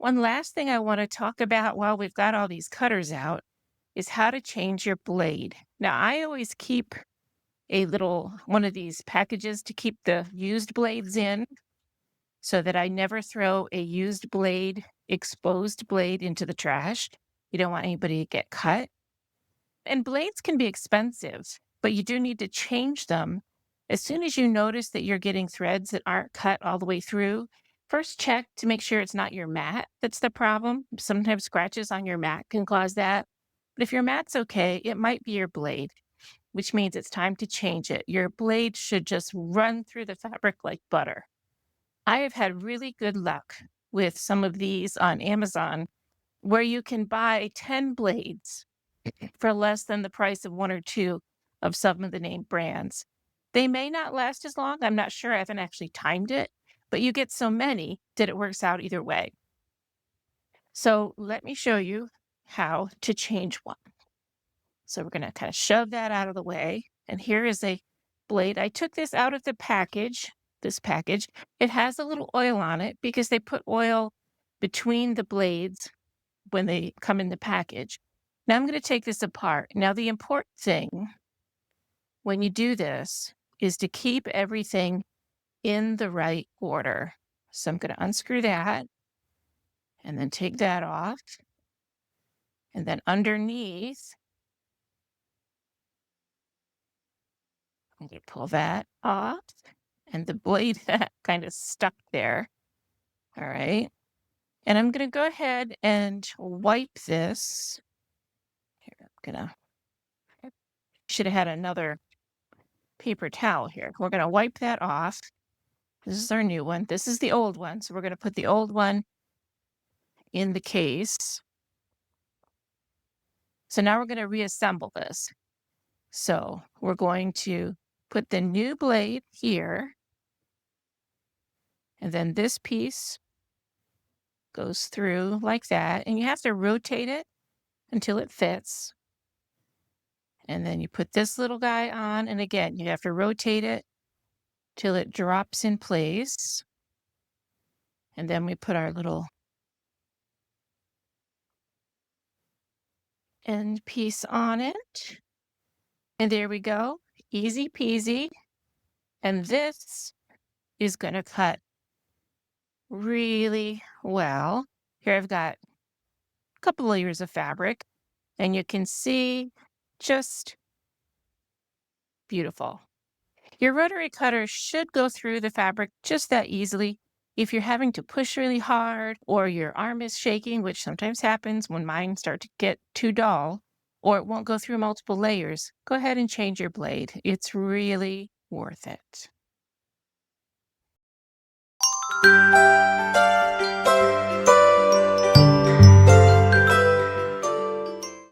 One last thing I want to talk about while we've got all these cutters out is how to change your blade. Now, I always keep a little one of these packages to keep the used blades in so that I never throw a used blade, exposed blade into the trash. You don't want anybody to get cut. And blades can be expensive, but you do need to change them. As soon as you notice that you're getting threads that aren't cut all the way through, first check to make sure it's not your mat that's the problem. Sometimes scratches on your mat can cause that. But if your mat's okay, it might be your blade, which means it's time to change it. Your blade should just run through the fabric like butter. I have had really good luck with some of these on Amazon where you can buy 10 blades for less than the price of one or two of some of the name brands. They may not last as long. I'm not sure. I haven't actually timed it, but you get so many that it works out either way. So let me show you how to change one. So we're going to kind of shove that out of the way. And here is a blade. I took this out of the package, this package. It has a little oil on it because they put oil between the blades when they come in the package. Now I'm going to take this apart. Now the important thing when you do this is to keep everything in the right order. So I'm going to unscrew that and then take that off. And then underneath, I'm going to pull that off. And the blade kind of stuck there. All right. And I'm going to go ahead and wipe this. Here, I'm going to, should have had another paper towel here. We're going to wipe that off. This is our new one. This is the old one. So we're going to put the old one in the case. So now we're going to reassemble this. So we're going to put the new blade here. And then this piece goes through like that. And you have to rotate it until it fits. And then you put this little guy on. And again, you have to rotate it till it drops in place. And then we put our little end piece on it. And there we go. Easy peasy. And this is going to cut really well. Here I've got a couple layers of fabric, and you can see just beautiful. Your rotary cutter should go through the fabric just that easily. If you're having to push really hard or your arm is shaking, which sometimes happens when mine start to get too dull, or it won't go through multiple layers, go ahead and change your blade. It's really worth it.